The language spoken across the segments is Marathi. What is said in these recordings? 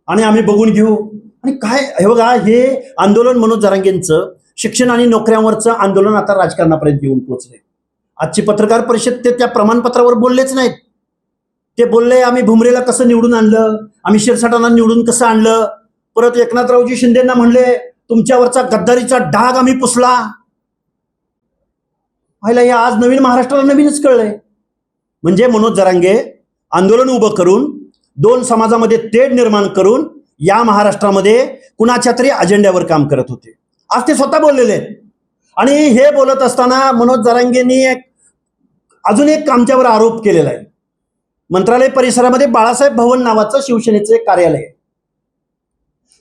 आणि आम्ही बघून घेऊ. आणि काय हे बघा, हे आंदोलन मनोज जरांगेंचं शिक्षण आणि नोकऱ्यांवरचं आंदोलन आता राजकारणापर्यंत येऊन पोहोचले. आजची पत्रकार परिषद ते त्या प्रमाणपत्रावर बोललेच नाहीत. ते बोलले आम्ही भुमरेला कसं निवडून आणलं, आम्ही शिरसाटांना निवडून कसं आणलं. परत एकनाथरावजी शिंदेंना म्हणले तुमच्यावरचा गद्दारीचा डाग आम्ही पुसला. पाहिलं, हे आज नवीन महाराष्ट्राला नवीनच कळलंय. म्हणजे मनोज जरांगे आंदोलन उभं करून दोन समाजामध्ये तेढ निर्माण करून या महाराष्ट्रामध्ये कुणाच्या तरी अजेंड्यावर काम करत होते. आज ते स्वतः बोललेले आहेत. आणि हे बोलत असताना मनोज जरांगेंनी अजून एक आमच्यावर आरोप केलेला आहे. मंत्रालय परिसरामध्ये बाळासाहेब भवन नावाचं शिवसेनेचं एक कार्यालय आहे.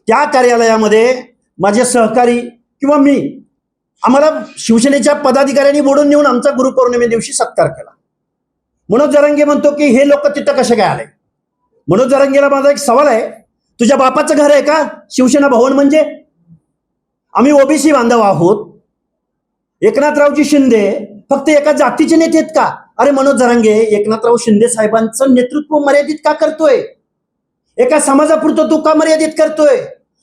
त्या कार्यालयामध्ये माझे सहकारी किंवा मी, आम्हाला शिवसेनेच्या पदाधिकाऱ्यांनी बोलून नेऊन आमचा गुरुपौर्णिमे दिवशी सत्कार केला. मनोज जरांगे म्हणतो की हे लोक तिथं कसे काय आले. मनोज जरांगेला माझा एक सवाल आहे, तुझ्या बापाचं घर आहे का शिवसेना भवन? म्हणजे आम्ही ओबीसी बांधव आहोत. एकनाथरावजी शिंदे फक्त एका जातीचे नेते आहेत का? अरे मनोज जरांगे, एकनाथराव शिंदे साहेबांचं नेतृत्व मर्यादित का करतोय? एका समाजापुरतं तू का मर्यादित करतोय?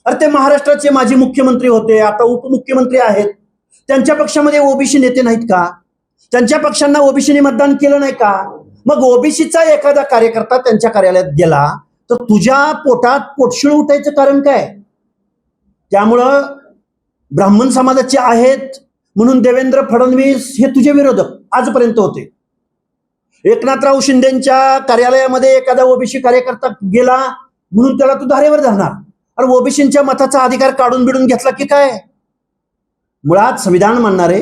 अरे ते महाराष्ट्राचे माजी मुख्यमंत्री होते, आता उपमुख्यमंत्री आहेत. त्यांच्या पक्षामध्ये ओबीसी नेते नाहीत का? त्यांच्या पक्षांना ओबीसीने मतदान केलं नाही का? मग ओबीसीचा एखादा कार्यकर्ता त्यांच्या कार्यालयात गेला तर तुझ्या पोटात पोटशिळ उठायचं कारण काय? त्यामुळं ब्राह्मण समाजाचे आहेत म्हणून देवेंद्र फडणवीस हे तुझे विरोधक आजपर्यंत होते. एकनाथराव शिंदेच्या कार्यालयामध्ये एखादा ओबीसी कार्यकर्ता गेला म्हणून त्याला तू धारेवर धरणार. अरे ओबीसींच्या मताचा अधिकार काढून बिडून घेतला की काय? मुळात संविधान मानणारे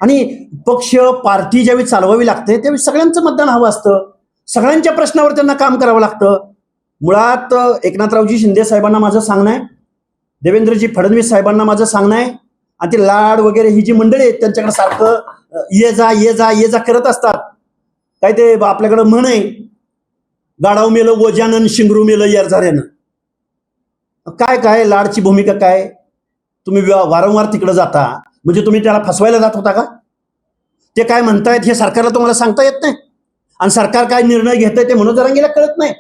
आणि पक्ष पार्टी ज्यावेळी चालवावी लागते त्यावेळी सगळ्यांचं मतदान हवं असतं. सगळ्यांच्या प्रश्नावर त्यांना काम करावं लागतं. मुळात एकनाथरावजी शिंदे साहेबांना माझं सांगणं आहे, देवेंद्रजी फडणवीस साहेबांना माझं सांगणं आहे, आणि ते लाड वगैरे ही जी मंडळी आहेत त्यांच्याकडे सारखं ये जा ये जा ये जा करत असतात. काय ते आपल्याकडं म्हण आहे, गाडाव मेलं ओजानन शिंगरू मेलं येरझाऱ्यानं. काय काय लाडची भूमिका काय? तुम्ही वारंवार तिकडे जाता म्हणजे तुम्ही त्याला फसवायला जात होता का? ते काय म्हणतायत हे सरकारला तुम्हाला सांगता येत नाही. आणि सरकार काय निर्णय घेतंय ते मनोज जरांगेला कळत नाही.